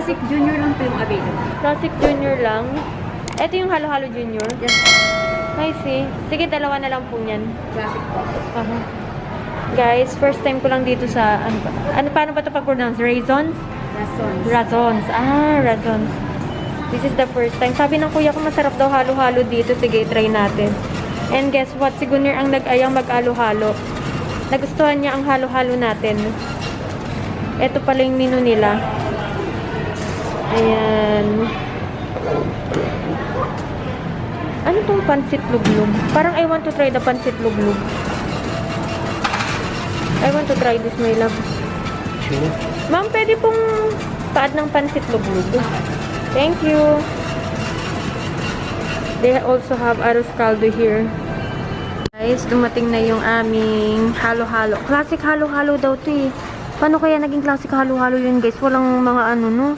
Classic Junior lang po yung available. Classic Junior lang. Ito yung halo-halo Junior. Yes. I see. Sige, dalawa na lang po yan. Classic po. Guys, first time ko lang dito sa, paano ba ito pag-pronounce? Raisons? Razons. Razons. Razons. This is the first time. Sabi ng kuya ko, masarap daw halo-halo dito. Sige, try natin. And guess what? Si Gunner ang nag-ayang mag-halo-halo. Nagustuhan niya ang halo-halo natin. Ito pala yung menu nila. Ayan. Ano tong pansit luglug? Parang I want to try the pansit luglug. I want to try this, my love. Sure. Ma'am, pwede pong paad ng pansit luglug. Thank you. They also have arroz caldo here. Guys, dumating na yung aming halo-halo. Classic halo-halo daw to eh. Paano kaya naging classic halo-halo yun, guys? Walang mga ano, no?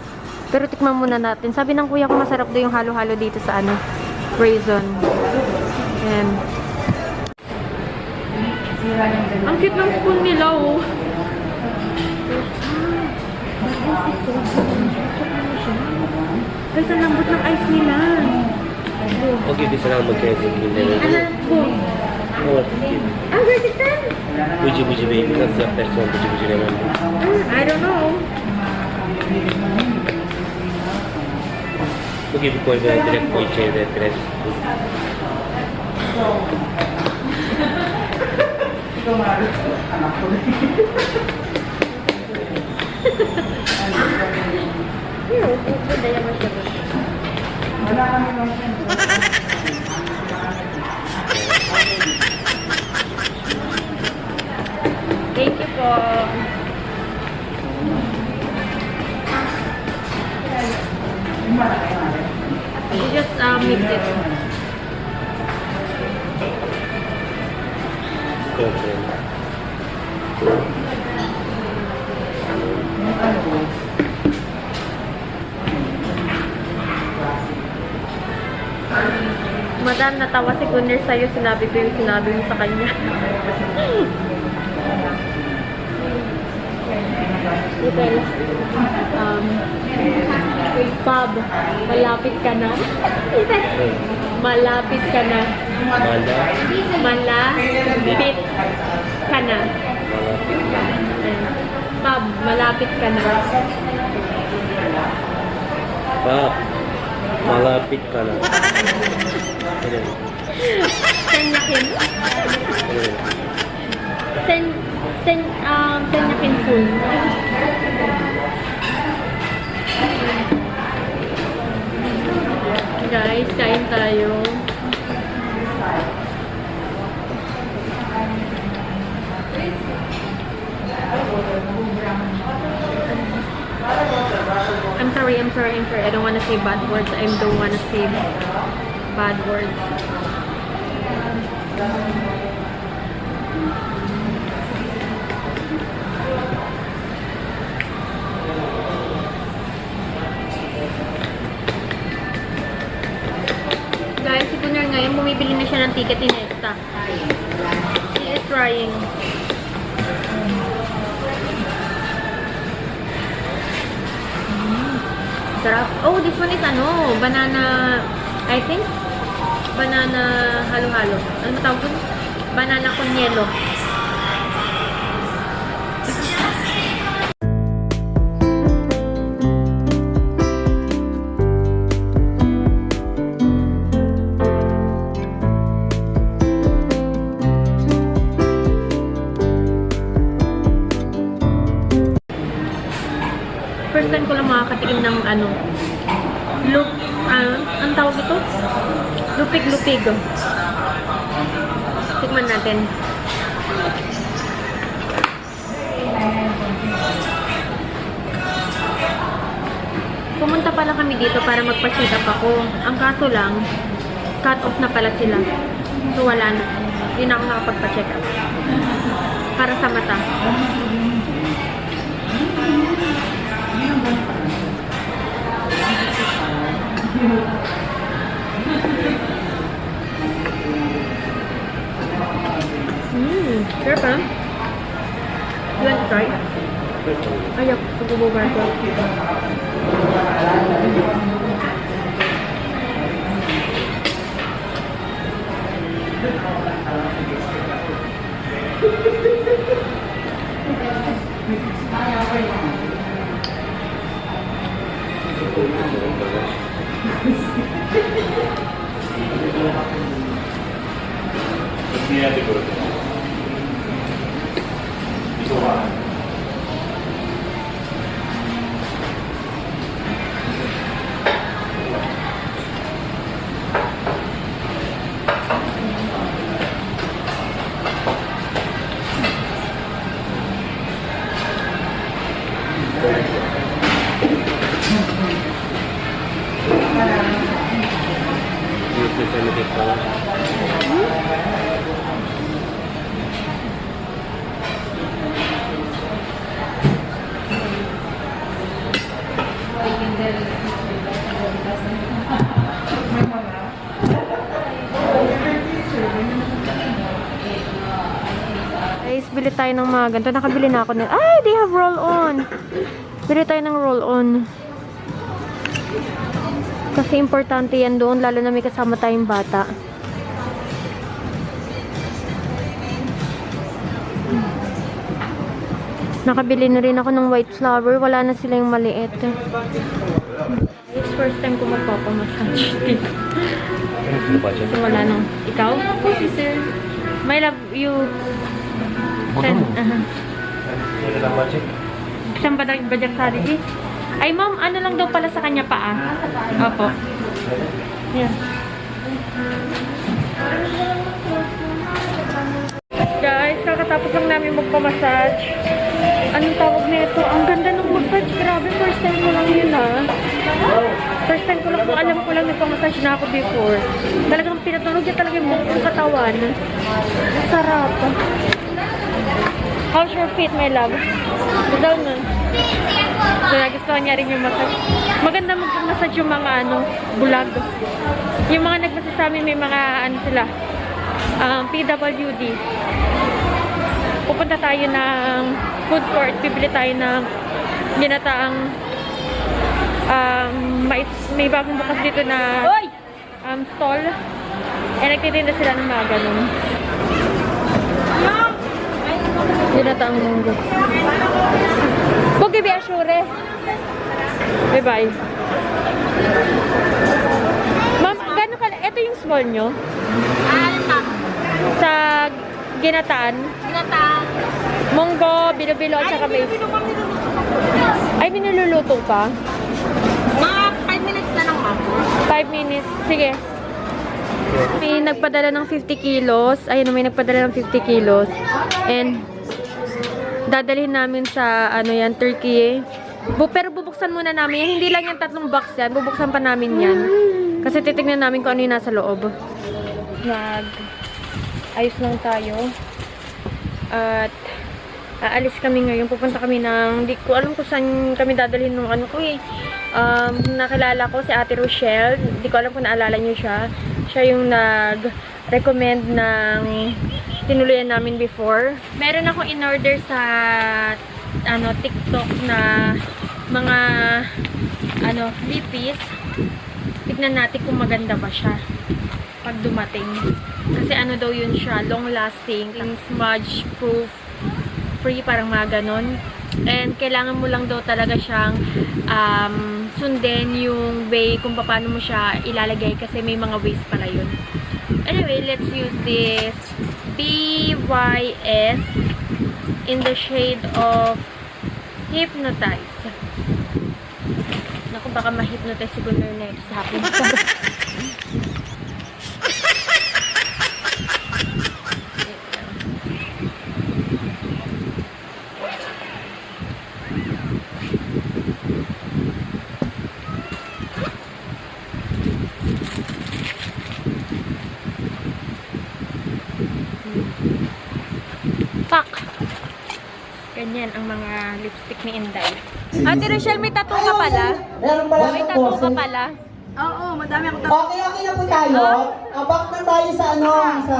Pero tikman muna natin. Sabi ng kuya ko masarap daw yung halo-halo dito sa ano, Raisin. Ayan. Ang cute ng spoon nila, oh. Guys, ang lambot ng ice nila. Okay, bisa lang mag-credit. Ano po? Oh, Ang vertical? puji-puji baby, kan siap person puji-puji naman. I don't know. Okay, before we direct po i-change the dress. Thank you po. You just mix it. Okay. Madam, natawa si Gunner sa'yo. Sinabi ko yung sinabi mo sa kanya. Hotel. Pub. Malapit ka na. Malapit ka na. Malapit ka na. Pub. Malapit ka na. Pak, malapit ka na. Senyakin. Senyakin full. Guys, kain tayo. I'm sorry. I don't want to say bad words. I don't want to say bad words. Guys, si Gunner ngayon, bumibili na siya ng ticket ni Nesta. She is trying. Sarap. Oh, this one is ano, banana, I think, banana halo-halo. Ano matawag dun? Banana con yelo. First time ko lang makakatikim ng ano, ang tawag ito? Lupig-lupig. Tikman natin. Pumunta pala kami dito para magpa-check up ako. Ang kaso lang, cut off na pala sila. So wala na. Hindi na ako nakapagpa-check up. Para sa mata. Sarap ha? You want to try? Ayaw, pagbububar ko. Guys, bili tayo ng mga ganito. Nakabili na ako nila. Ay, they have roll-on. Bili tayo ng roll-on. Kasi importante yan doon, lalo na may kasama tayong bata. Nakabili na rin ako ng white flower. Wala na sila yung maliit. It's first time ko magpapamassage dito. So, wala nang. Ikaw? Ako si sir. My love, you... Isang bajak sarili. Ay, ma'am, ano lang daw pala sa kanya pa, ah? Opo. Yan. Guys, kakatapos lang namin magpamassage. Anong tawag na ito? Ang ganda ng massage. Grabe, first time ko lang yun, ha? First time ko lang, alam ko lang nagpamassage na ako before. Talagang pinatunog niya talaga yung buong katawan. Ang sarap. How's your feet, my love? Daw nun. So, nagustuhan niya rin yung massage. Maganda mag-massage yung mga, bulag. Yung mga nagmassage sa amin, may mga, sila, PWD. Pupunta tayo ng food court. Bibili tayo ng ginataang, may bagong bukas dito na, stall. Eh, nagtitinda sila ng mga ganun. Ginataang munggo. Huwag gabi asure. Bye-bye. Ma'am, gano'n ka? Ito yung small nyo? Sa ginataan? Ginataang. Munggo, bilo-bilo, at saka mais. Ay, minululuto pa? Mga 5 minutes na lang, ma'am. 5 minutes. Sige. May nagpadala ng 50 kilos. Ayun, may nagpadala ng 50 kilos. And dadalhin namin sa yan, Turkey. Pero bubuksan muna namin yan. Hindi lang yung 3 box yan. Bubuksan pa namin yan. Kasi titignan namin kung ano yung nasa loob. Ayos lang tayo. At aalis kami ngayon. Pupunta kami ng, hindi ko alam kung saan kami dadalhin ng nakilala ko si Ate Rochelle. Hindi ko alam kung naalala niyo siya. Siya yung nag-recommend ng tinuluyan namin before. Meron akong in-order sa TikTok na mga lipis. Tignan natin kung maganda ba siya pag dumating. Kasi daw yun siya, long lasting, smudge proof, free, parang mga ganon. And kailangan mo lang daw talaga siyang sundin yung way kung paano mo siya ilalagay kasi may mga ways pala yun. Anyway, let's use this BYS in the shade of Hypnotize. Naku, baka ma-hypnotize siguro na ito sa akin. Pak! Ganyan ang mga lipstick ni Inday. Ate Rochelle, may tattoo ka pala? May tattoo ka pala? Oo, madami akong tapos. Okay na po tayo. Back na tayo sa sa...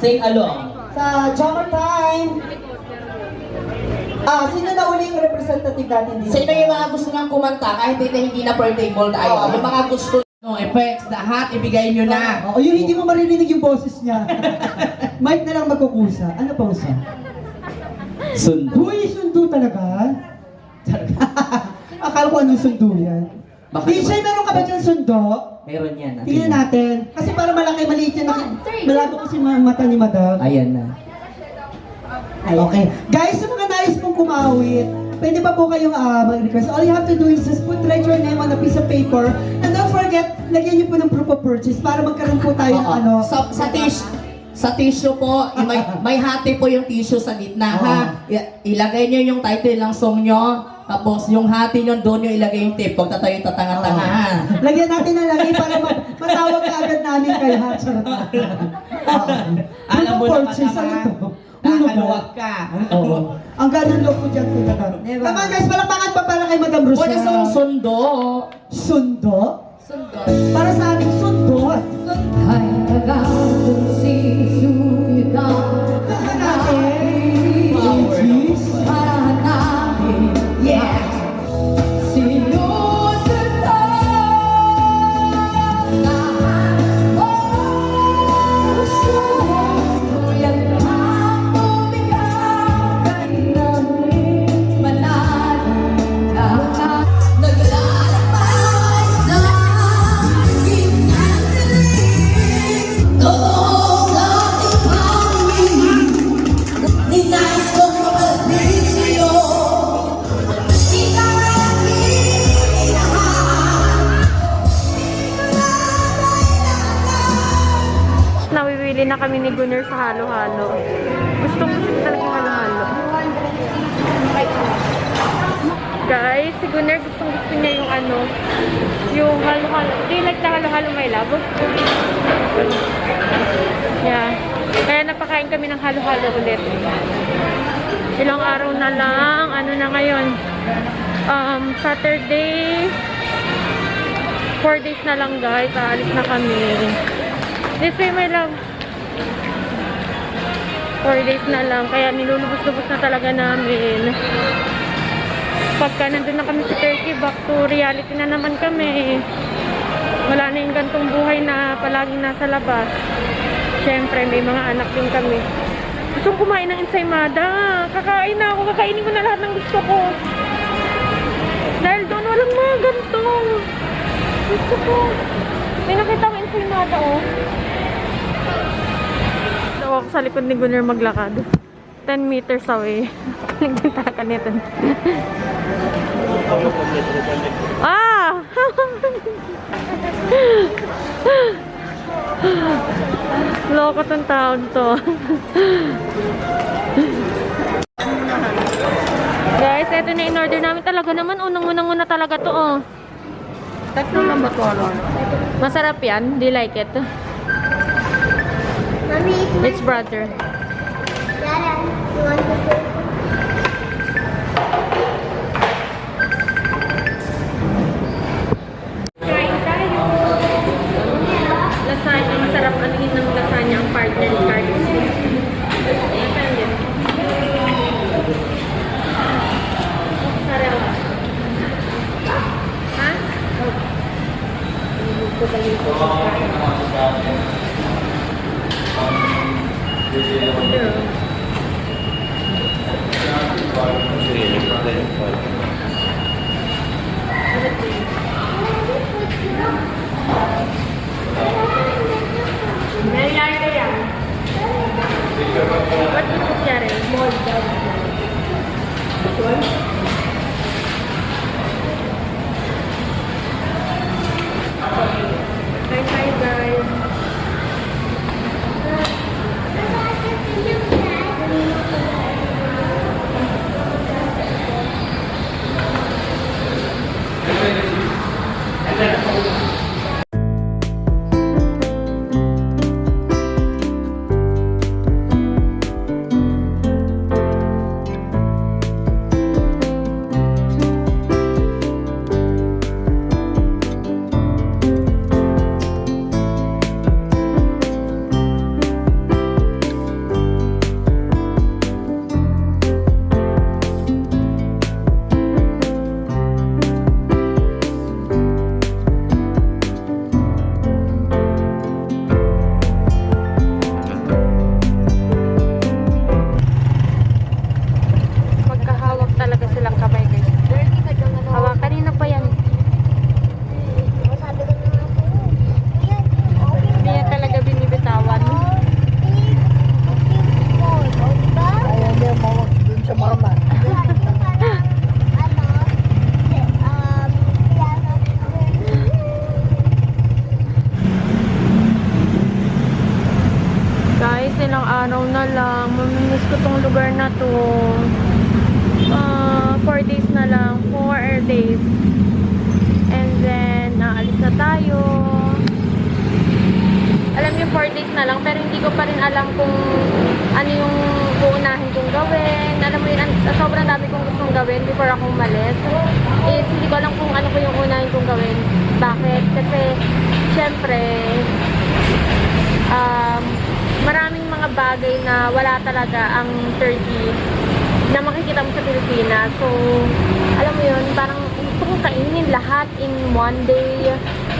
Sing along. Sa Jummer Time. Sino na uling representative natin dito? Sino yung mga gusto nang kumanta kahit hindi na per table tayo? Yung mga gusto no effects, lahat ibigay nyo na. Oo, yung hindi mo maririnig yung boses niya. Mike na lang magkukusa. Ano pa usa? Sundo. Uy, sundo talaga? Akala ko anong sundo yan. Baka DJ, meron ka ba dyan sundo? Meron yan. Tingnan natin. Kasi para malaki, maliit yan. Malabo kasi mga mata ni Madam. Ayan na. Okay. Guys, sa mga nais pong kumawit, pwede pa po kayong mag-request. All you have to do is just write your name on a piece of paper. And don't forget, lagyan niyo po ng proof of purchase para magkaroon po tayo ng ano. Sa tissue po, may hati po yung tissue sa gitna, ha? Ilagay nyo yung title ng song nyo, tapos yung hati nyo, doon nyo ilagay yung tape. Huwag tatayo yung tatanga-tanga, ha? Lagyan natin ng lagay para matawag ka agad namin kayo, ha? Charot na. Alam mo Proof of naman purchase, ano naman, to? nakaluwag ka. Oo. Ang ganun loob ko dyan, kuya. Come on guys, palakpakan pa para kay Madam Rochelle. Wala sa sundo. Sundo? Sundo. Para sa aming sundot. Ay tagatong sisuyudan Kaka natin. Ages. para hanapin Yeah! sinusundan puso Nguyat ang umigang kay namin malalim na naglalakbay sa gitnang dilim. Totoo sa ating pamilya, ninais kong mapag-ibig sa'yo. Ikaw ay aking inahan, Nawiwili na kami ni Gunner sa halo-halo. Gustong gusto ko talaga yung halo-halo. Guys, si Gunner gustong gusto niya yung ano, yung halo-halo. Do you like the halo-halo, my love? Yeah. Kaya napakain kami ng halo-halo ulit. Ilang araw na lang, ano na ngayon? Saturday, 4 days na lang guys, aalis na kami. This way, my love. 4 days na lang, kaya nilulubos-lubos na talaga namin. Pagka nandun na kami sa Turkey, back to reality na naman kami. Wala na yung gantong buhay na palaging nasa labas. Siyempre, may mga anak din kami. Gusto kong kumain ng ensaymada. Kakain na ako. Kakainin ko na lahat ng gusto ko. Dahil doon walang mga gantong. Gusto ko. May nakita ko ensaymada, oh. Daw ako sa likod ni Gunner maglakad. 10 meters away. Nagdita ka nito. Ah! Loko tong taon to. Guys, eto na in-order namin. Talaga naman, unang-unang-una talaga to, oh. Tatlo na ba ito? Masarap yan. Do you like it? Mommy, It's brother. Dada, you want to go? Kain tayo. Lasagna. Masarap anuhin ng lasagna ang partner ni Carlos. Depende. Sarap. Ha? Nangyari ka yan? Ba't ito nangyari? Small dog. Bye bye guys. araw na lang. Mamimiss ko tong lugar na to. 4 days na lang. 4 days. And then, naalis na tayo. Alam niyo, 4 days na lang. Pero hindi ko pa rin alam kung ano yung uunahin kong gawin. Alam mo yun, sobrang dami kong gustong gawin before ako umalis. Is, hindi ko alam kung ano ko yung unahin kong gawin. Bakit? Kasi, syempre, maraming mga bagay na wala talaga ang Turkey na makikita mo sa Pilipinas. So, alam mo yun, parang gusto kong kainin lahat in one day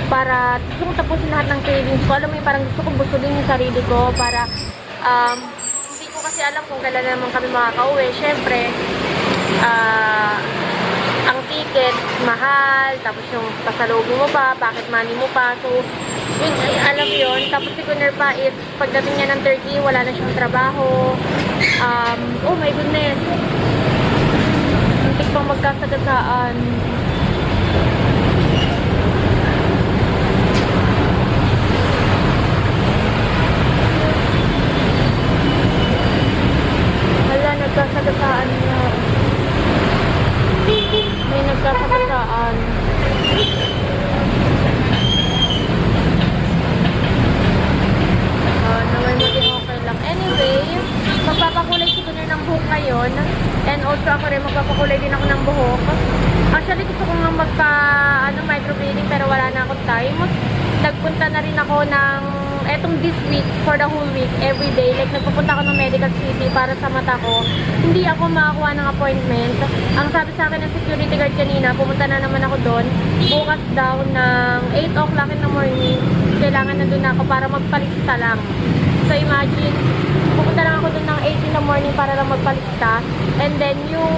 para gusto kong tapusin lahat ng cravings ko. Alam mo yun, parang gusto kong busugin yung sarili ko para hindi ko kasi alam kung kailan naman kami makakauwi. Syempre, ang ticket, mahal, tapos yung pasalubong mo pa, pocket money mo pa. So, yun, alam mo yun. Tapos si Gunner pa is, pagdating niya ng Turkey, wala na siyang trabaho. Oh my goodness. Hindi pang magkasagasaan. Wala, nagkasagasaan na. May nagkasagasaan. Naway maging okay lang. Anyway, magpapakulay si Gunner ng buhok ngayon. And also ako rin, magpapakulay din ako ng buhok. Actually, gusto ko nga microblading pero wala na akong time. Nagpunta na rin ako ng, etong this week, for the whole week, every day. Like, nagpupunta ako ng Medical City para sa mata ko. Hindi ako makakuha ng appointment. Ang sabi sa akin ng security guard kanina, pumunta na naman ako doon. Bukas daw ng 8 o'clock in the morning. Kailangan nandun ako para magpalista lang. So imagine, pupunta lang ako doon ng 8 in the morning para lang magpalista. And then yung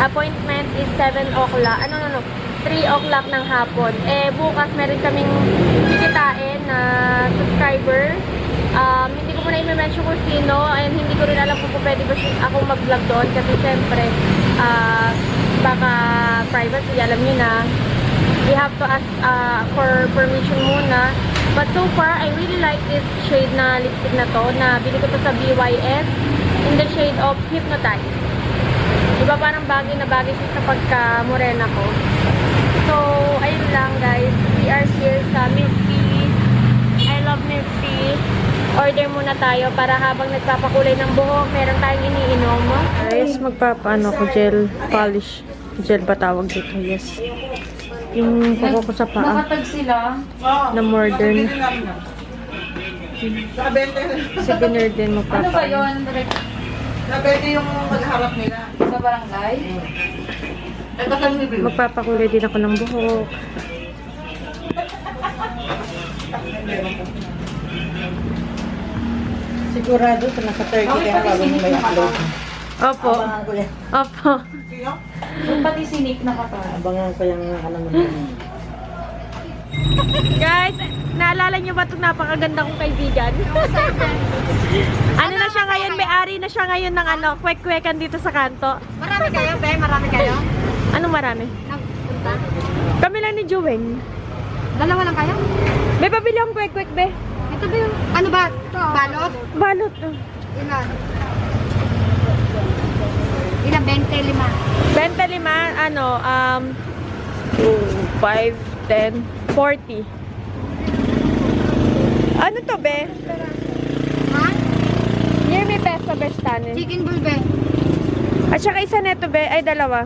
appointment is 7 o'clock. 3 o'clock ng hapon. Eh, bukas meron kaming kikitain na subscriber. Hindi ko muna i-mention kung sino. And hindi ko rin alam kung pwede ba ako mag-vlog doon. Kasi syempre, baka privacy, alam niyo na. We have to ask for permission muna. But so far, I really like this shade na lipstick na to. Na bili ko to sa BYS in the shade of Hypnotize. Diba parang bagay na bagay siya sa pagka-morena ko. So, ayun lang guys. We are here sa Nifty. I love Nifty. Order muna tayo para habang nagpapakulay ng buhok, meron tayong iniinom. Guys, magpapaano ko gel polish. Gel ba tawag dito? Yes. Yung kuko ko sa paa. Nakatag sila. Na modern. Si Gunner din Ano ba magpapaano. yun? Pwede yung magharap nila. Sa barangay? Ito sa review. Magpapakulay din ako ng buhok. Sigurado ito nasa 30 kaya bago mo may upload. Opo. Abangan ko yan. Opo. Yung pati sinik na ka Abangan ko yung ano mo. Guys, naalala niyo ba itong napakaganda kong kaibigan? Ano na siya ngayon? May-ari na siya ngayon ng kwek-kwekan dito sa kanto. Marami kayo, be? Marami kayo? Anong marami? Nagpunta? Kami lang ni Juweng. Dalawa lang kayo? May pabili akong kwek-kwek, be. Ito ba yung, ano ba? Balot? Balot. Ilan? Ilan? 25. 25, 5, 10, 40. Ano to, be? Ha? Near me peso, bestane. Chicken bull, be? At saka isa neto, be. Ay, dalawa.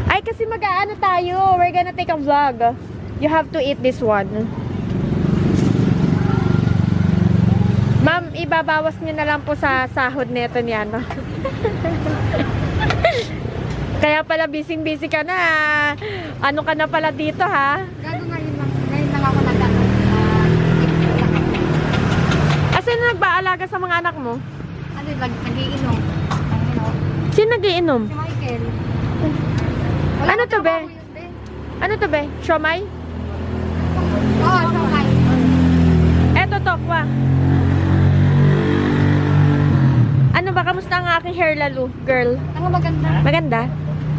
Ay, kasi mag-aano tayo. We're gonna take a vlog. You have to eat this one. Ma'am, ibabawas nyo na lang po sa sahod neto niya, no? Kaya pala busy-busy ka na. Ano ka na pala dito, ha? Gago ngayon lang. Ngayon lang ako nagano. Asan na nagbaalaga sa mga anak mo? Ano ba? Nag-iinom. Ano? Sino nagiinom? Si Michael. Ano to, be? Trabaho yun, be. Ano to, be? Siomay? Oo, okay. Eto, tokwa. Ano ba? Kamusta ang aking hair lalo, girl? Ang maganda. Maganda?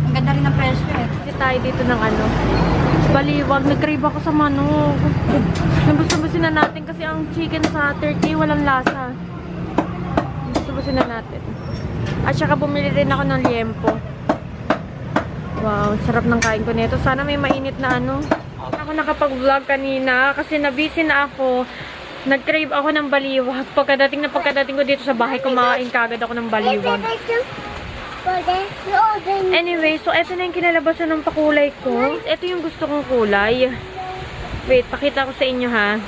Ang ganda rin ng presyo eh. Kasi tayo dito ng baliwag. Nag-crave ako sa manok. Nabus-nabusin na natin kasi ang chicken sa Turkey walang lasa. na natin. At saka bumili rin ako ng liempo. Wow, sarap ng kain ko nito. Sana may mainit na ano. Ako nakapag-vlog kanina kasi nabisi na ako. Nag-crave ako ng baliwag. Pagkadating ko dito sa bahay, kumain kagad ako ng baliwag. Anyway, so eto na yung kinalabasan ng pakulay ko. Eto yung gusto kong kulay. Wait, pakita ko sa inyo ha.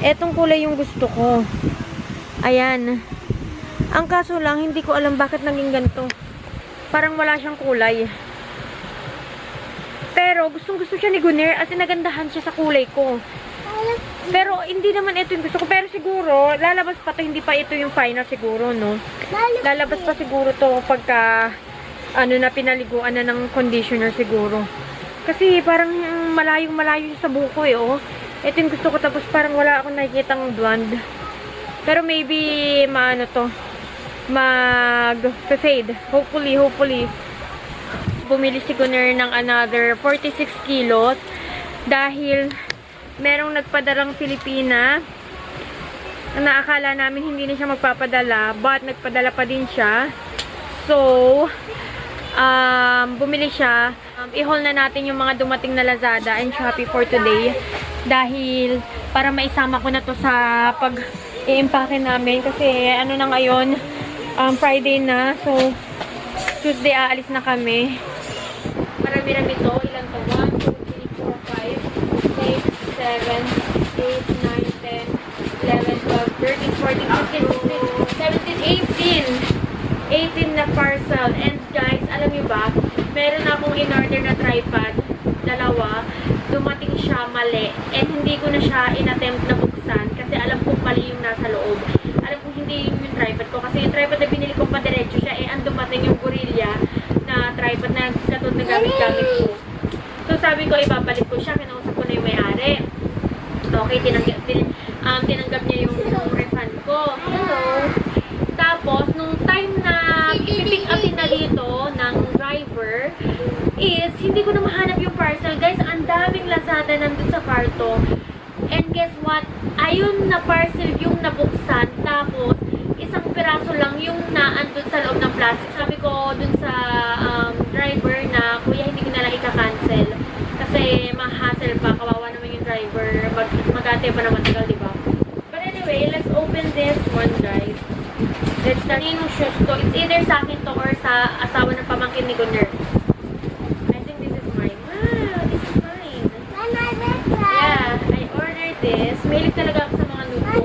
Etong kulay yung gusto ko. Ayan. Ang kaso lang, hindi ko alam bakit naging ganito. Parang wala siyang kulay. Pero gustong gusto siya ni Gunner. As in, nagandahan siya sa kulay ko. Pero hindi naman ito yung gusto ko. Pero siguro, lalabas pa to. Hindi pa ito yung final siguro, no? Lalabas pa siguro to pagka ano na, pinaliguan na ng conditioner siguro. Kasi parang malayong-malayo sa buko eh, oh. Ito yung gusto ko. Tapos parang wala akong nakikitang blonde. Pero maybe, maano to, mag-fade. Hopefully. Bumili si Gunner ng another 46 kilos. Dahil merong nagpadalang Pilipina na akala namin hindi na siya magpapadala, but nagpadala pa din siya. So, bumili siya. I-haul na natin yung mga dumating na Lazada and Shopee for today. Dahil, para maisama ko na to sa pag-i-impake namin. Kasi, ano na ngayon, Friday na. So, Tuesday aalis na kami. Marami-rami to. Ilan to? 1, 2, 3, 4, 5, 6, 7, 8, 9, 10, 11, 12, 13, 14, 15, 16, 17, 18 na parcel. And guys, alam niyo ba, meron akong in-order na tripod, dalawa. Dumating siya mali. And hindi ko na siya in-attempt na buksan kasi alam kong mali yung nasa loob. Alam kong hindi yung tripod ko kasi yung tripod na binili ko pa diretso siya, ang dumating yung Gorilla na tripod na katulad na gamit-gamit ko. So sabi ko, ibabalik ko siya. Kinausap ko na yung may-ari. Okay, tinanggap niya yung refund ko. Hello. Tapos, nung time na pipick upin na dito ng driver, is, hindi ko na mahanap yung parcel. Guys, ang daming Lazada nandun sa kwarto. And guess what? Ayun na parcel yung nabuksan. Tapos, isang piraso lang yung naandun sa loob ng plastic. Sabi ko dun sa driver na, kuya, hindi ko na lang ika-cancel. Kasi ma-hassle pa. Kawawa naman yung driver. Mag-ate pa naman tagal, diba? But anyway, let's open this one, guys. Let's start yung shoes to. It's either sa akin to or sa asawa ng pamangkin ni Gunner. I think this is mine. Wow, this is mine. Yeah, I ordered this. Mahilig talaga ako sa mga noodles.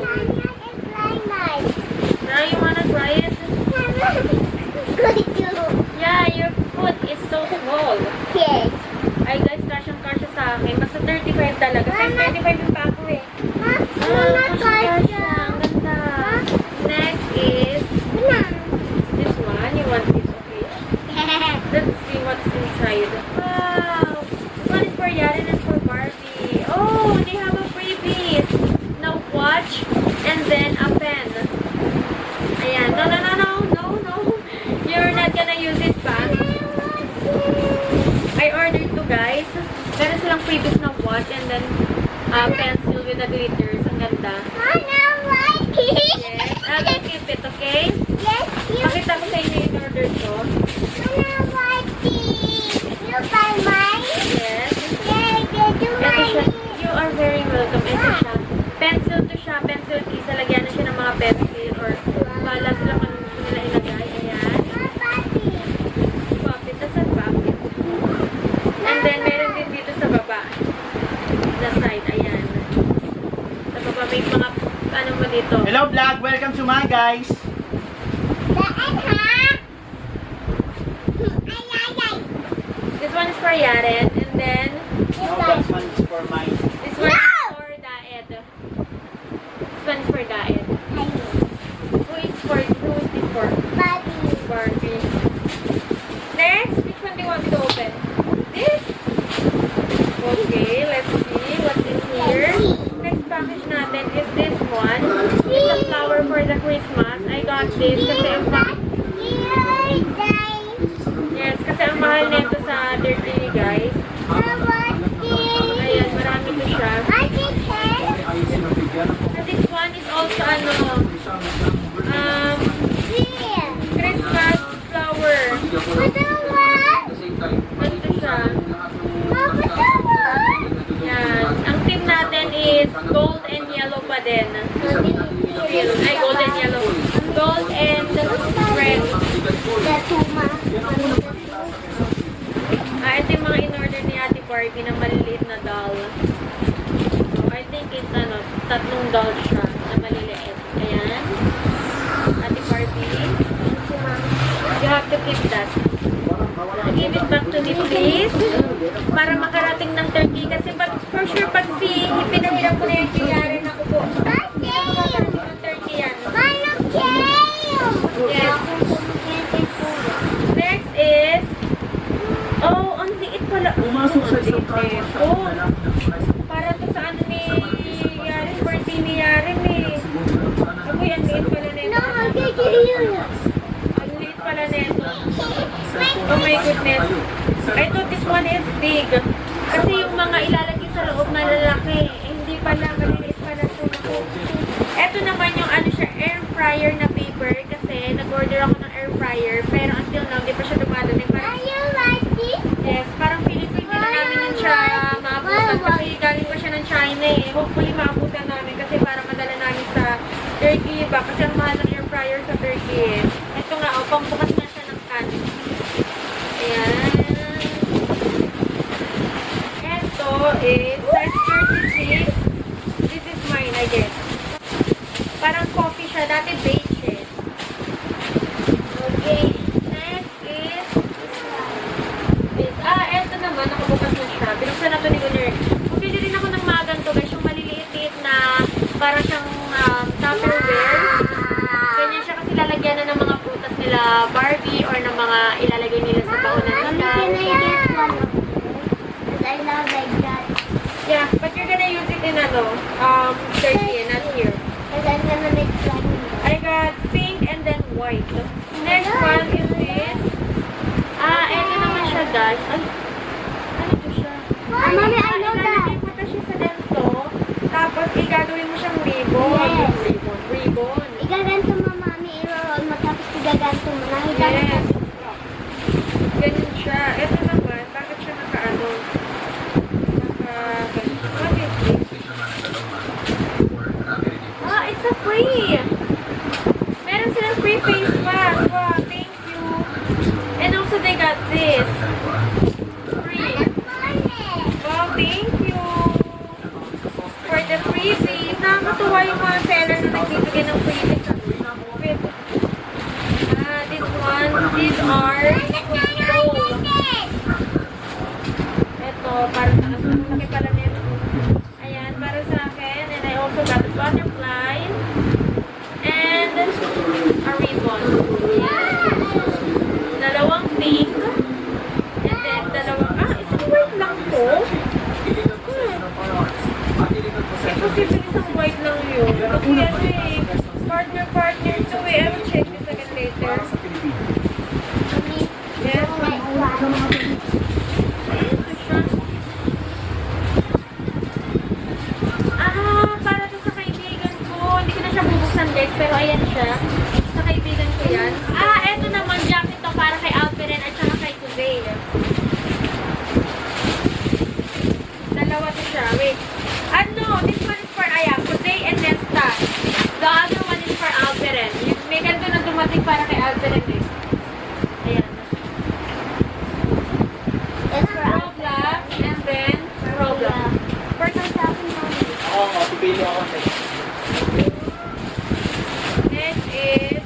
Now you wanna try it? Yeah, your foot is so small. Ay guys, kasyang-kasya sa akin. Basta 35 talaga. Size 35 yung pa ako eh. Kasyang-kasya. Ang ganda. Next is this one. You want this, okay? Let's see what's inside. Wow! This one is for Yaren and for Barbie. Oh, they have a freebie. Now watch and then a pen. Ayan. No. You're not gonna use it pa. I ordered two, guys. Meron silang freebies na watch and then pencil with the glitters. Ang ganda. Yes. I will keep it, okay? Pakita ko sa inyo yung order ko. Yes. Ito siya. You are very welcome. Ito siya. Pencil to siya. Pencil case. Lagyan na siya ng mga pencil or bala sila kung gusto nila ilagay. Ayan. Puppet. That's a puppet. And then, meron din dito sa baba. The side. Ayan. Sa baba may mga ano mo dito. Hello vlog, welcome to my guys. This one is for Yaren. And then, This one is for mine. this one is for Daed. This one is for Daed. Who is this for? Barbie. Next, which one do you want me to open? This? Okay, let's see what's in here. Next package natin is this one. It's a flower for the Christmas. I got this kasi ang yes, kasi ang mahal nito sa Dirty, guys. Ayan, marami to siya. And this one is also Ito siya. Yan. Ang team natin is gold and yellow pa din. Still. Ay, gold and yellow. Gold and red. Ito yung mga in-order ni Ate Barbie na maliliit na doll. I think it's, tatlong doll siya na maliliit. Ayan. Ate Barbie. You have to keep that. Give it back to me, please. Para makarating ng Turkey. Kasi for sure, pag pinahiram ko na yung kiyari na ko po. Makarating ng Turkey yan. Yes. Next is, oh, ang liit pala. Pumasok sa isang ito. Para to sa ano ni Yari, birthday ni Yari eh. Agoy, ang liit pala nito. Ang liit pala nito. Oh my goodness. I thought this one is big. Kasi yung mga ilalagay sa loob na lalaki, hindi pala, maliliit pala ito. Ito naman yung ano siya, air fryer na paper. Kasi nag-order ako ng air fryer. Pero until now, di pa siya dumadating. Yes, parang feeling ko hindi na namin yun siya maabutan. Kasi galing pa siya ng China eh. Hopefully maabutan namin kasi para madala namin sa Turkey ba. Kasi ang mahal ng air fryer sa Turkey eh. Ito nga, pangbukas na siya ng can. Ayan. Ito is size 36. This is mine, I guess. Parang coffee siya. Dati beige eh. Okay. Next is this. Eto naman. Nakabukas na siya. Binuksan na to ni Gunner. Bumili rin ako ng mga ganito guys. Yung maliliit na parang siyang Tupperware. Ganyan siya kasi lalagyan na ng mga prutas nila Barbie or ng mga ilalagay nila sa baunan nila. Yeah, but you're gonna use it in Turkey, not here. I got pink and then white. Next one is this. Ito naman siya guys. Ay, ano to siya? Mommy, I know that. Ilalagay mo na siya sa ganito. Tapos, igagawin mo siyang ribbon. Yes. Ribbon. Igaganto mo, mami, i-roll mo, tapos igaganto mo. Nahiga Yes. Ganun siya. Ito naman, bakit siya naka-ano? What is this? It's a free! Meron silang free face mask. Wow, thank you. And also they got this. Free. Wow, thank you. For the freebies. Nakakatuwa yung mga seller na nagbibigay ng freebies. This one. These are roll. Ito, para sa akin. Ang laki pala nito. Ayan, para sa akin. And I also got a butterfly. And a ribbon. Ayan. Dalawang pink. And then dalawang, isang white lang to. Posible isang white lang yun. Kasi ano eh, partner to eh. I will check this again later. Yes. Para to sa kaibigan ko. Hindi ko na siya bubuksan guys, pero ayan siya. Sa kaibigan ko yan. Eto naman, jacket to para kay Alperen at saka kay Kuzay. Dalawa to siya. Wait. This one is for Kuzay and Nesta. The other one is for Alperen. May ganito na dumating para kay Alperen eh. Ayan. Roblox and then Roblox. First shopping mommy. Oo, pipili ako sa Next is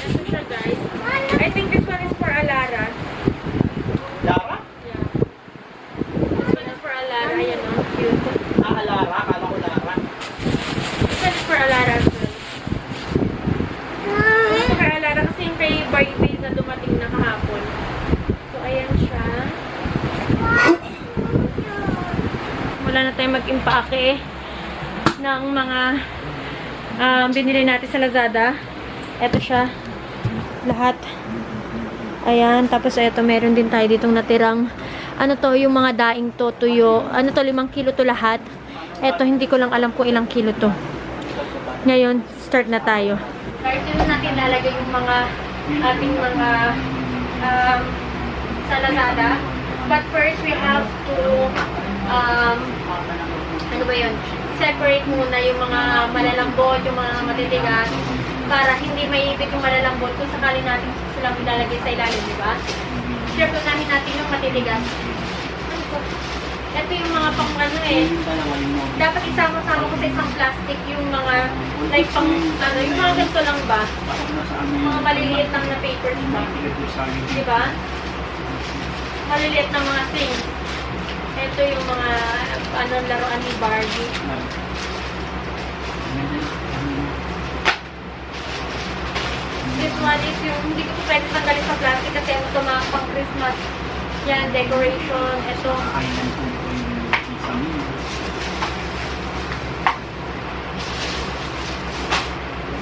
ito siya guys. I think this one is for Alara. Lara? Yeah. This one is for Alara. Ayan o. Cute. Lara? Akala ko Lara. This one is for Alara as well. Ito kay Alara kasi yung kay Barbie na dumating na kahapon. So ayan siya. Wala na tayong mag-impake ng mga binili natin sa Lazada. Ito siya. Lahat. Ayan. Tapos ito, meron din tayo ditong natirang ano to, yung mga daing to, tuyo. Ano to, 5 kilo to lahat. Ito, hindi ko lang alam kung ilang kilo to. Ngayon, start na tayo. Guys, yun natin lalagay yung mga ating mga sa Lazada. But first, we have to ano ba yun? Separate muna yung mga malalambot, yung mga matitigas para hindi maipit yung malalambot kung sakali natin silang ilalagay sa ilalim, di ba? Share po namin natin yung matitigas. Ano po? Ito yung mga pang ano eh. Dapat isama-sama ko sa isang plastic yung mga like pang ano, yung mga ganito lang ba? Mga maliliit lang na papers ba? Di ba? Maliliit na mga things. Ito yung mga ano, laruan ni Barbie. This one is yung hindi ko po pwede tanggalin sa plastic kasi ito mga pang Christmas. Yan, decoration. Ito.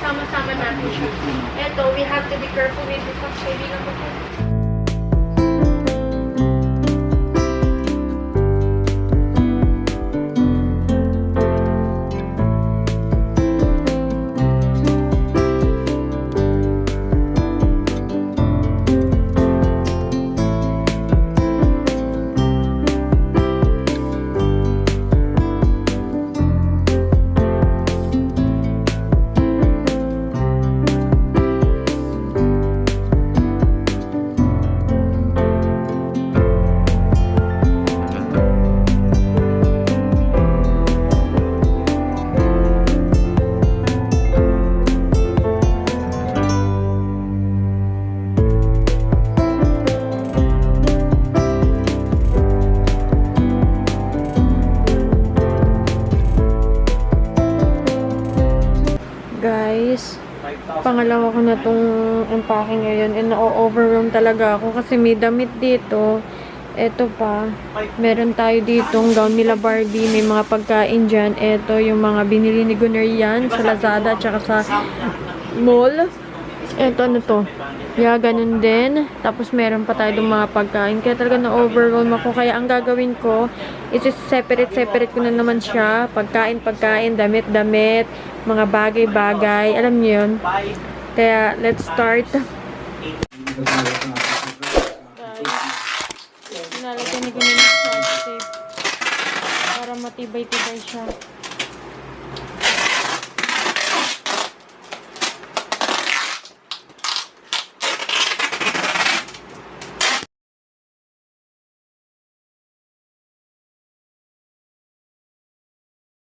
Sama-sama natin siya. Ito, we have to be careful with this one. Kaibigan ko po. Guys, pangalawa ko na tong empake ngayon and na-overwhelm talaga ako kasi may damit dito. Eto pa, meron tayo ditong gown nila Barbie, may mga pagkain dyan. Eto yung mga binili ni Gunner yan sa Lazada at saka sa mall. Eto ano to? Yeah, ganun din. Tapos meron pa tayo ng mga pagkain. Kaya talaga na-overwhelm ako. Kaya ang gagawin ko is separate ko na naman siya. Pagkain, damit, mga bagay-bagay. Alam niyo yun. Kaya, let's start. Guys, nalagyan ni Gunner ng scotch tape para matibay-tibay siya.